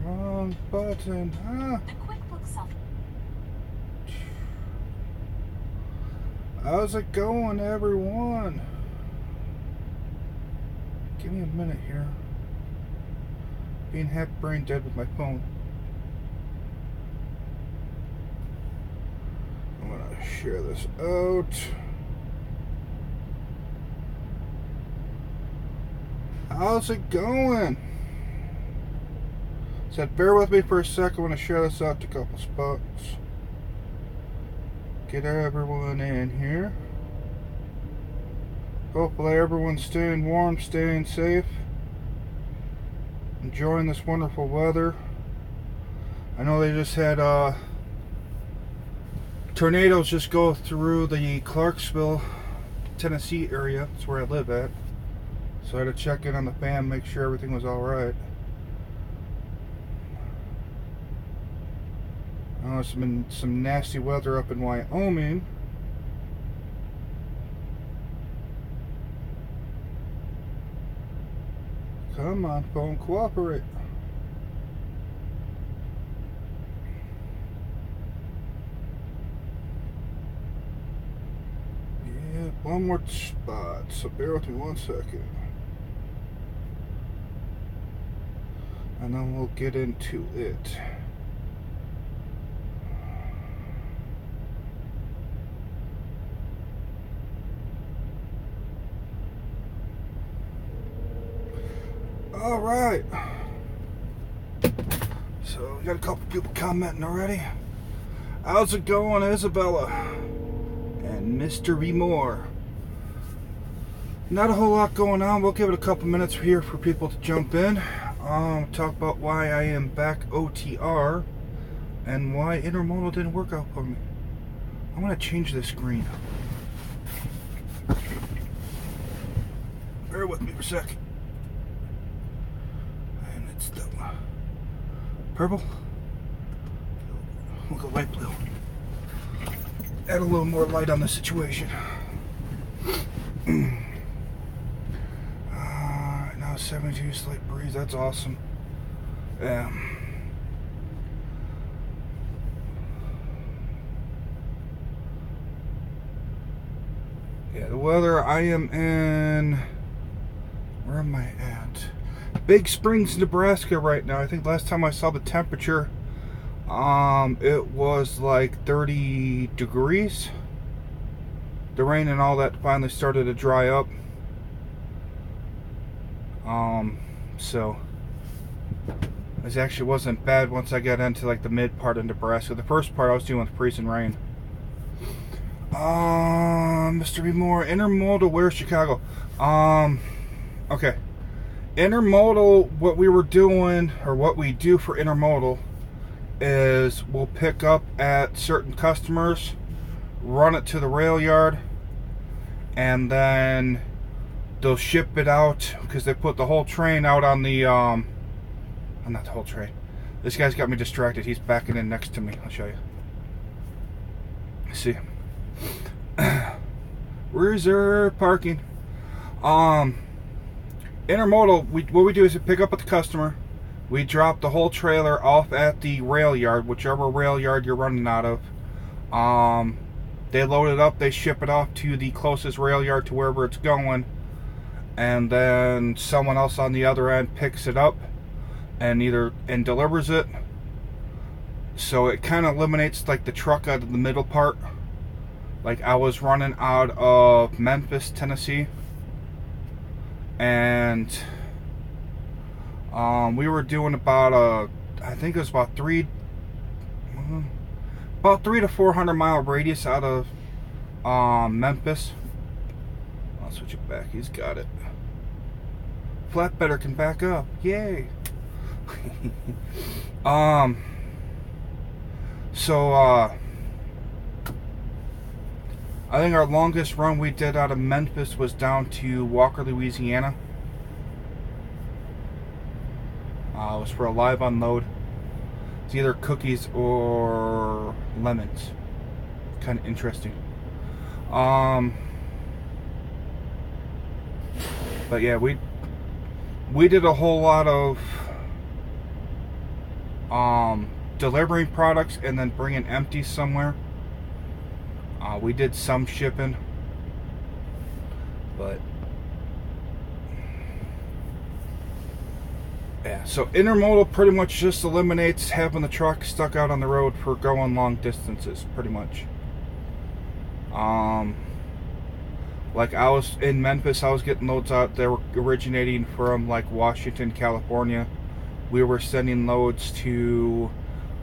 Wrong button, huh? The QuickBooks software. How's it going, everyone? Give me a minute here. Being half brain dead with my phone. I'm gonna share this out. How's it going? Said bear with me for a second. I'm gonna share this out to a couple spots. Get everyone in here. Hopefully everyone's staying warm, staying safe, enjoying this wonderful weather. I know they just had tornadoes just go through the Clarksville, Tennessee area. That's where I live at. So I had to check in on the fam, make sure everything was alright. I know it's been some nasty weather up in Wyoming. Come on, phone, cooperate. Yeah, one more spot, so bear with me 1 second. And then we'll get into it. All right. So we got a couple people commenting already. How's it going, Isabella and Mr. B. Moore? Not a whole lot going on. We'll give it a couple minutes here for people to jump in. Talk about why I am back OTR and why Intermodal didn't work out for me. I'm gonna change the screen. Bear with me for a second. And it's the purple. We'll go light blue. Add a little more light on the situation. Now 72 slight breeze. That's awesome. Yeah, the weather. I am in. Where am I at? Big Springs, Nebraska right now. I think last time I saw the temperature, it was like 30 degrees. The rain and all that finally started to dry up. So this actually wasn't bad once I got into like the mid part of Nebraska. The first part I was dealing with freezing rain. Mr. B. Moore, Intermodal, where's Chicago? Okay. Intermodal, what we were doing, or what we do for Intermodal, is we'll pick up at certain customers, run it to the rail yard, and then they'll ship it out, because they put the whole train out on the, not the whole train. This guy's got me distracted. He's backing in next to me. I'll show you. See. Reserve parking. Intermodal, what we do is we pick up at the customer. We drop the whole trailer off at the rail yard, whichever rail yard you're running out of. They load it up, they ship it off to the closest rail yard to wherever it's going, and then someone else on the other end picks it up and delivers it. So it kind of eliminates like the truck out of the middle part. Like I was running out of Memphis, Tennessee, and we were doing about I think it was about 3 to 400 mile radius out of Memphis. I'll switch it back. He's got it. Flatbedder can back up. Yay. So I think our longest run we did out of Memphis was down to Walker, Louisiana. It was for a live unload. It's either cookies or lemons. Kind of interesting. But yeah, we did a whole lot of delivering products and then bringing empty somewhere. We did some shipping, but yeah. So intermodal pretty much just eliminates having the truck stuck out on the road for going long distances, pretty much. Like I was in Memphis, I was getting loads out. They were originating from like Washington, California. We were sending loads to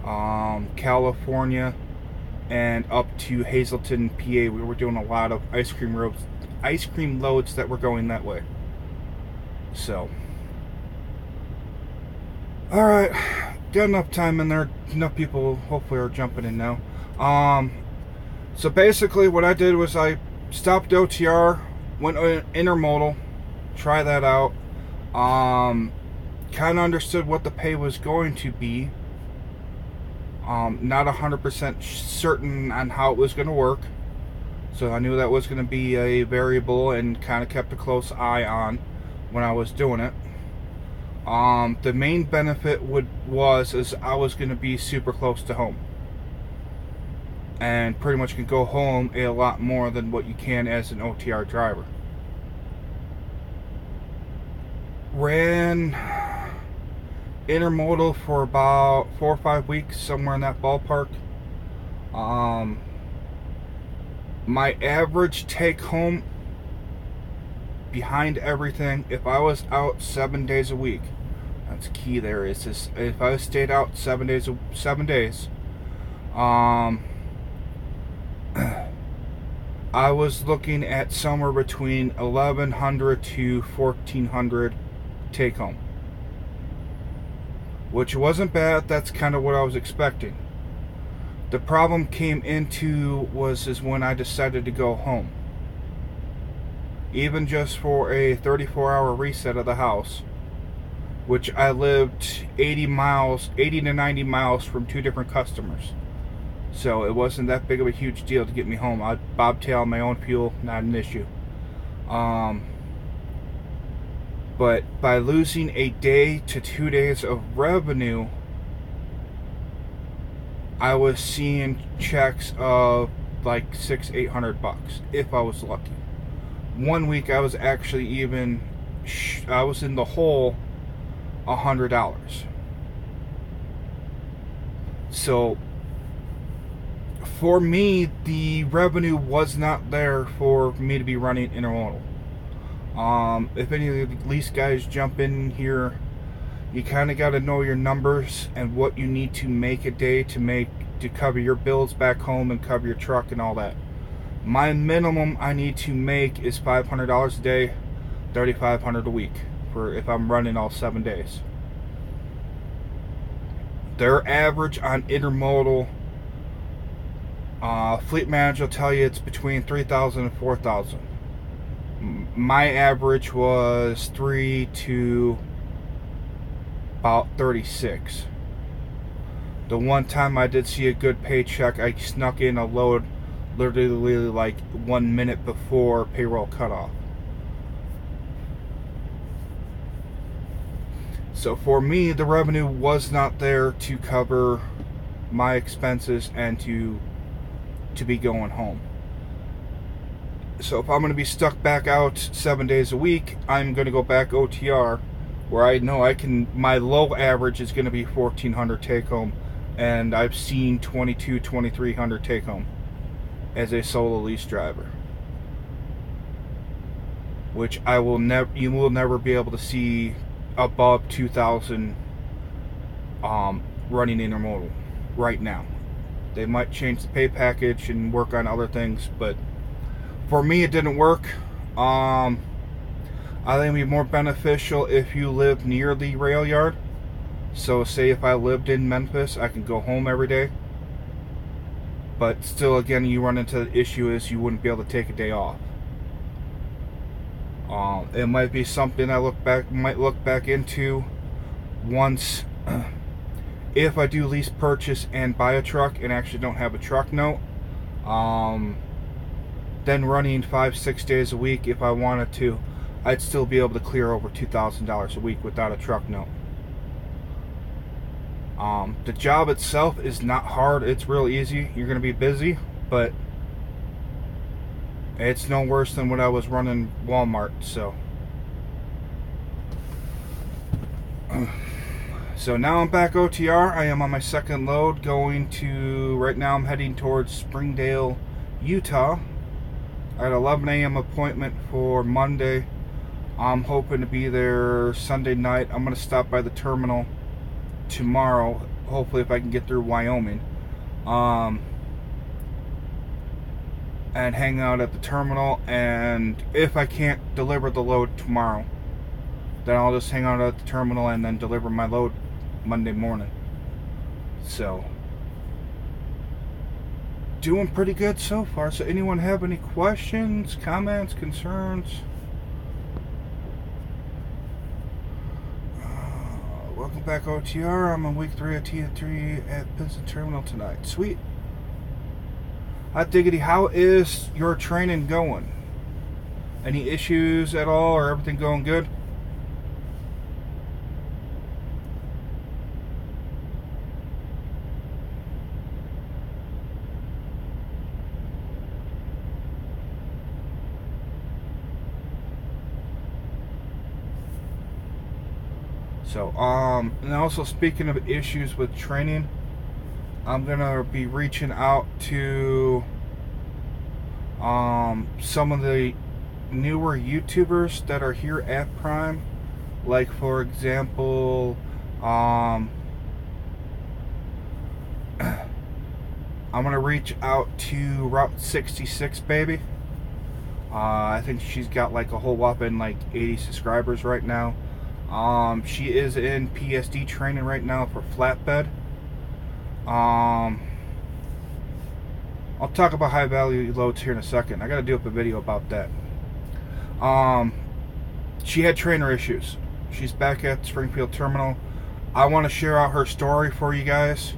California and up to Hazleton, PA. We were doing a lot of ice cream loads that were going that way. So, all right, got enough time in there. Enough people hopefully are jumping in now. So basically, what I did was I stopped OTR, went intermodal, try that out. Kind of understood what the pay was going to be. Not 100% certain on how it was going to work, so I knew that was going to be a variable and kind of kept a close eye on when I was doing it. The main benefit was I was going to be super close to home, and pretty much can go home a lot more than what you can as an OTR driver. Ran intermodal for about 4 or 5 weeks, somewhere in that ballpark. My average take home behind everything, if I was out 7 days a week, that's key there, is this, if I stayed out 7 days, I was looking at somewhere between 1,100 to 1,400 take home, which wasn't bad. That's kind of what I was expecting. The problem came into is when I decided to go home. Even just for a 34-hour reset of the house, which I lived 80 to 90 miles from 2 different customers. So it wasn't that big of a huge deal to get me home. I'd bobtail my own fuel, not an issue. But by losing a day to 2 days of revenue, I was seeing checks of like $600-800 if I was lucky. 1 week I was actually I was in the hole $100. So for me, the revenue was not there for me to be running intermodal. If any of the lease guys jump in here, you kind of got to know your numbers and what you need to make a day to cover your bills back home and cover your truck and all that. My minimum I need to make is $500 a day, $3,500 a week for if I'm running all 7 days. Their average on intermodal, fleet manager will tell you it's between 3,000 and 4,000. My average was 3 to about 36. The one time I did see a good paycheck, I snuck in a load literally like 1 minute before payroll cutoff. So for me, the revenue was not there to cover my expenses and to be going home. So if I'm going to be stuck back out 7 days a week, I'm going to go back OTR, where I know my low average is going to be 1,400 take home, and I've seen 2,300 take home as a solo lease driver, which you will never be able to see above 2,000 running intermodal right now. They might change the pay package and work on other things, but for me it didn't work. I think it'd be more beneficial if you live near the rail yard. So say if I lived in Memphis, I can go home every day, but still, again, you run into the issue is you wouldn't be able to take a day off. It might be something I might look back into once if I do lease purchase and buy a truck and actually don't have a truck note. Then running 5-6 days a week, if I wanted to, I'd still be able to clear over $2,000 a week without a truck note. The job itself is not hard. It's real easy. You're going to be busy, but it's no worse than when I was running Walmart. So now I'm back OTR. I am on my second load going to, right now I'm heading towards Springdale, Utah. I had 11 a.m. appointment for Monday. I'm hoping to be there Sunday night. I'm going to stop by the terminal tomorrow, hopefully if I can get through Wyoming, and hang out at the terminal. And if I can't deliver the load tomorrow, then I'll just hang out at the terminal and then deliver my load Monday morning. So doing pretty good so far. So anyone have any questions, comments, concerns? Welcome back OTR. I'm on week 3 at T3 at Pinson Terminal tonight. Sweet. Hot diggity, how is your training going? Any issues at all, or everything going good? So, and also speaking of issues with training, I'm gonna be reaching out to some of the newer YouTubers that are here at Prime. Like, for example, I'm gonna reach out to Route 66 baby. I think she's got like a whole whopping like 80 subscribers right now. She is in PSD training right now for flatbed. I'll talk about high value loads here in a second. I gotta do up a video about that. She had trainer issues. She's back at Springfield Terminal. I want to share out her story for you guys.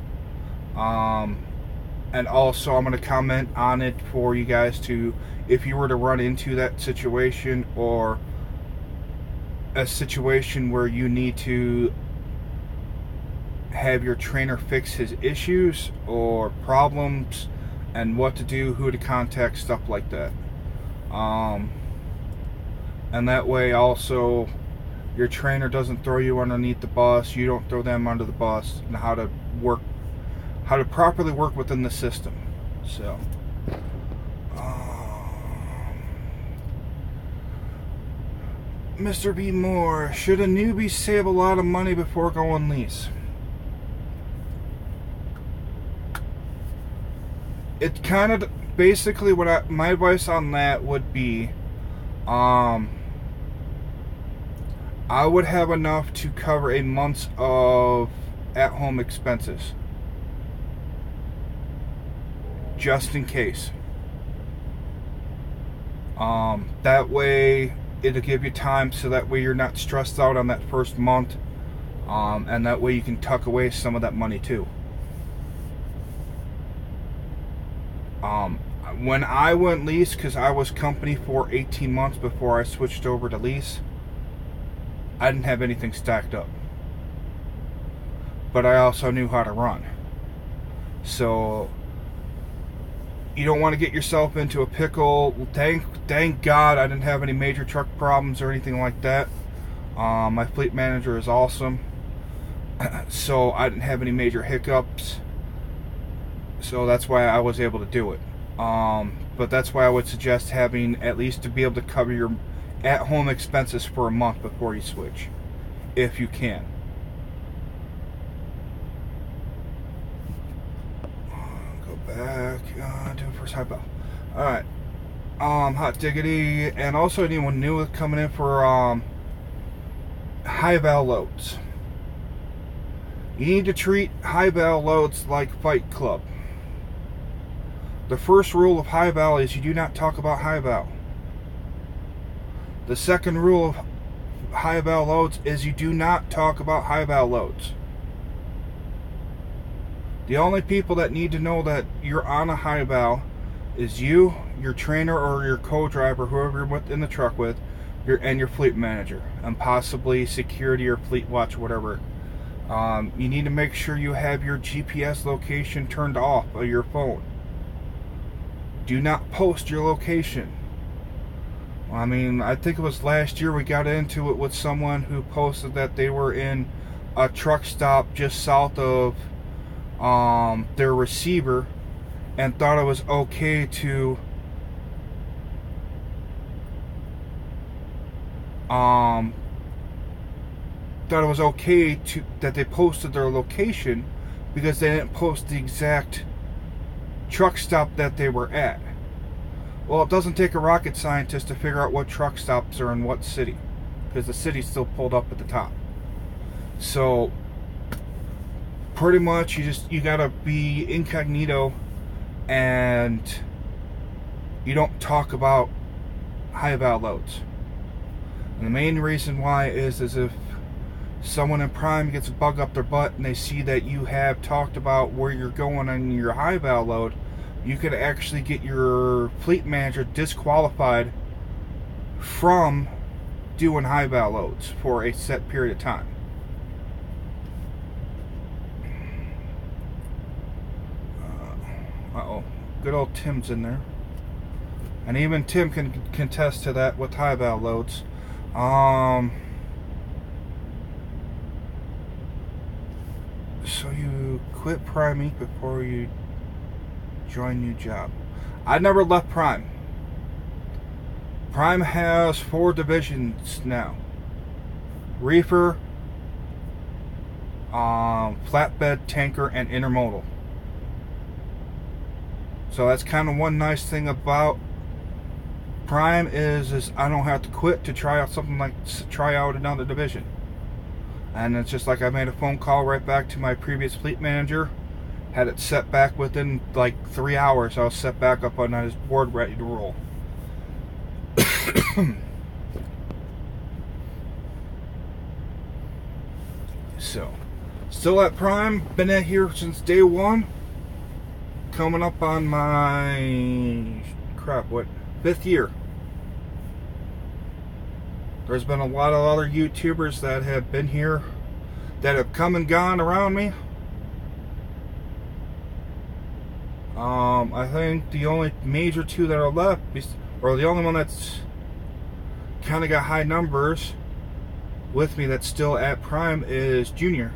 And also I'm going to comment on it for you guys to, if you were to run into that situation, or a situation where you need to have your trainer fix his issues or problems, and what to do, who to contact, stuff like that. And that way also your trainer doesn't throw you underneath the bus, you don't throw them under the bus, and how to properly work within the system. So Mr. B. Moore, should a newbie save a lot of money before going lease? It kind of, basically what my advice on that would be, I would have enough to cover a month of at-home expenses, just in case. That way it'll give you time, so that way you're not stressed out on that first month, and that way you can tuck away some of that money too. When I went lease, because I was company for 18 months before I switched over to lease, I didn't have anything stacked up, but I also knew how to run. So you don't want to get yourself into a pickle. Thank God I didn't have any major truck problems or anything like that. My fleet manager is awesome, so I didn't have any major hiccups. So that's why I was able to do it. But that's why I would suggest having at least to be able to cover your at-home expenses for a month before you switch, if you can. Go back, do it first high bell. Alright, hot diggity. And also anyone new coming in for high val loads, you need to treat high val loads like Fight Club. The first rule of high val is you do not talk about high val. The second rule of high val loads is you do not talk about high val loads. The only people that need to know that you're on a high val is you, your trainer, or your co-driver, whoever you're in the truck with, and your fleet manager, and possibly security or fleet watch, whatever You need to make sure you have your GPS location turned off of your phone. Do not post your location. I mean, I think it was last year we got into it with someone who posted that they were in a truck stop just south of their receiver and thought it was okay to that they posted their location because they didn't post the exact truck stop that they were at. Well, it doesn't take a rocket scientist to figure out what truck stops are in what city, because the city's still pulled up at the top. So pretty much you gotta be incognito, and you don't talk about high val loads. And the main reason why is if someone in Prime gets a bug up their butt and they see that you have talked about where you're going on your high val load, you could actually get your fleet manager disqualified from doing high val loads for a set period of time. Uh-oh. Good old Tim's in there. And even Tim can contest to that with high val loads. So you quit Prime Inc. before you join new job. I never left Prime. Prime has 4 divisions now: reefer, flatbed, tanker, and intermodal. So that's kind of one nice thing about Prime is I don't have to quit to try out another division. And it's just like I made a phone call right back to my previous fleet manager, had it set back within like 3 hours. I was set back up on his board, ready to roll. So, still at Prime, been at here since day one. Coming up on my 5th year. There's been a lot of other YouTubers that have been here, that have come and gone around me. I think the only major 2 that are left, or the only one that's kind of got high numbers with me that's still at Prime, is Junior.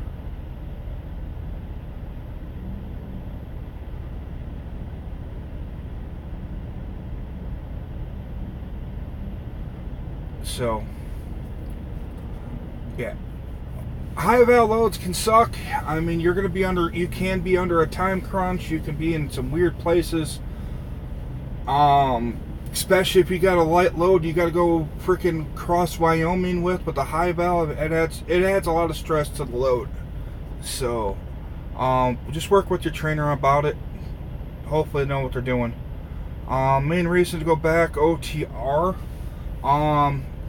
So yeah, high val loads can suck. I mean, you can be under a time crunch. You can be in some weird places. Especially if you got a light load, you got to go freaking cross Wyoming with the high val. It adds a lot of stress to the load. So, just work with your trainer about it. Hopefully, they know what they're doing. Main reason to go back OTR.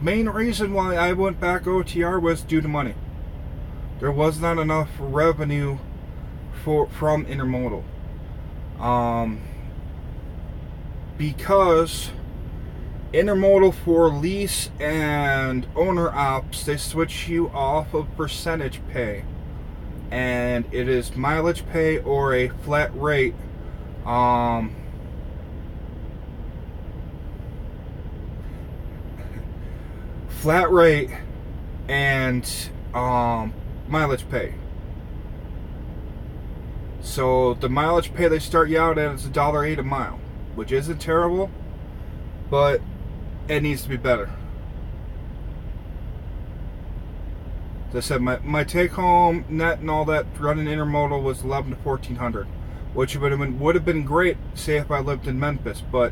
Main reason why I went back OTR was due to money. There was not enough revenue from Intermodal. Because Intermodal, for lease and owner ops, they switch you off of percentage pay, and it is mileage pay or a flat rate. Flat rate and mileage pay. So the mileage pay they start you out at is $1.08 a mile, which isn't terrible, but it needs to be better. As I said, my take home net and all that running Intermodal was $1,100 to $1,400, which would have been great, say if I lived in Memphis, but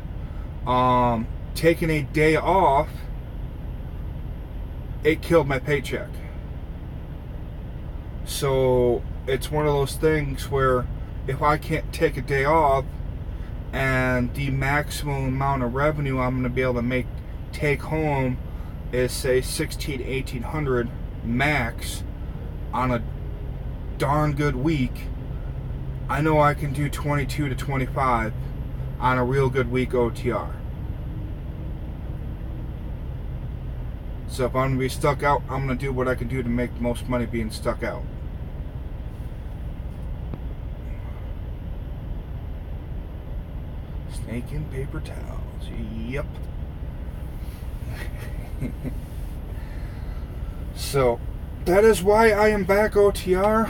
taking a day off, it killed my paycheck. So it's one of those things where if I can't take a day off, and the maximum amount of revenue I'm going to be able to take home is say $1,600 to $1,800 max on a darn good week, I know I can do 22 to 25 on a real good week OTR. So if I'm going to be stuck out, I'm going to do what I can do to make the most money being stuck out. Snake in paper towels. Yep. So, that is why I am back OTR.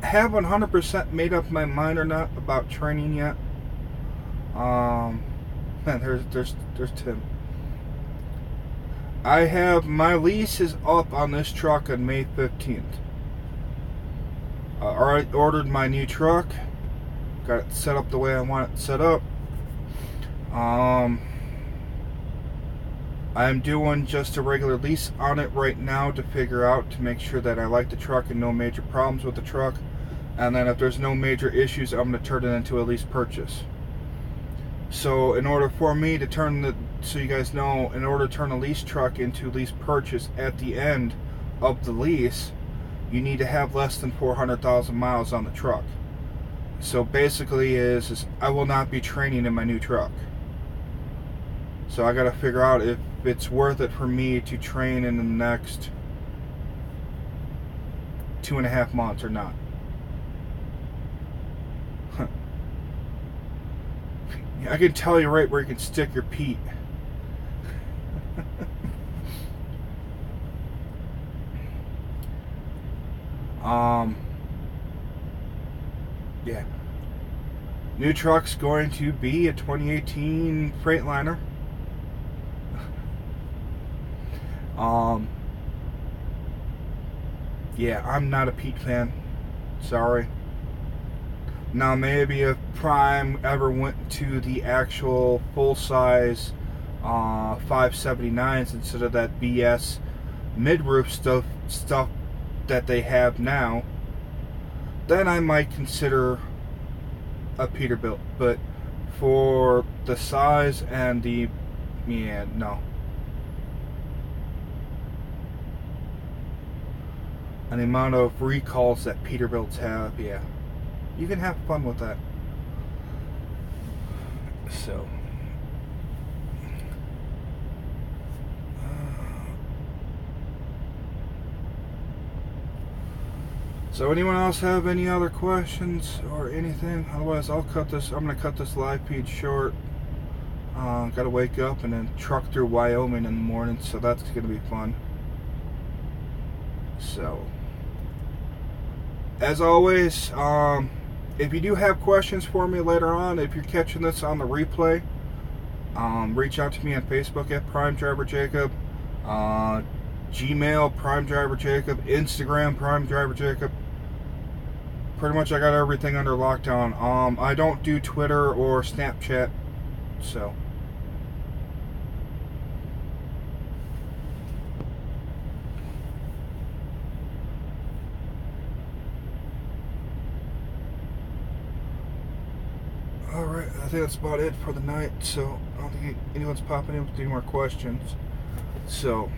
Haven't 100% made up my mind or not about training yet. Man, there's Tim. I have my lease is up on this truck on May 15th. I ordered my new truck. Got it set up the way I want it set up. I'm doing just a regular lease on it right now to figure out, to make sure that I like the truck and no major problems with the truck. And then if there's no major issues, I'm going to turn it into a lease purchase. So in order for me to turn so you guys know, in order to turn a lease truck into lease purchase at the end of the lease, you need to have less than 400,000 miles on the truck. So basically is I will not be training in my new truck. So I got to figure out if it's worth it for me to train in the next 2.5 months or not. I can tell you right where you can stick your peat. Yeah. New truck's going to be a 2018 Freightliner. Yeah, I'm not a Pete fan. Sorry. Now, maybe if Prime ever went to the actual full-size 579s instead of that BS mid-roof stuff that they have now, then I might consider a Peterbilt. But for the size and the, yeah, no. And the amount of recalls that Peterbilts have, yeah. You can have fun with that. So anyone else have any other questions or anything? Otherwise, I'll cut this. I'm gonna cut this live feed short. Gotta wake up and then truck through Wyoming in the morning, so that's gonna be fun. So, as always, if you do have questions for me later on, if you're catching this on the replay, reach out to me on Facebook at Prime Driver Jacob, Gmail Prime Driver Jacob, Instagram Prime Driver Jacob. Pretty much I got everything under lockdown. I don't do Twitter or Snapchat, so. Alright, I think that's about it for the night, so I don't think anyone's popping in with any more questions. So,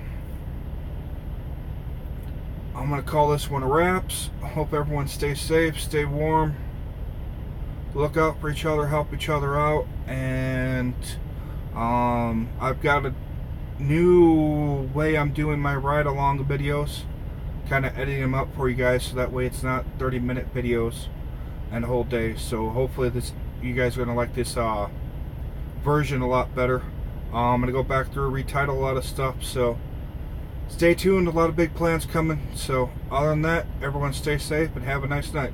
I'm going to call this one a wraps. I hope everyone stays safe, stay warm, look out for each other, help each other out, and I've got a new way I'm doing my ride-along videos, kind of editing them up for you guys so that way it's not 30-minute videos and a whole day. So hopefully you guys are going to like this version a lot better. I'm going to go back through, retitle a lot of stuff, so stay tuned. A lot of big plans coming. So other than that, everyone stay safe and have a nice night.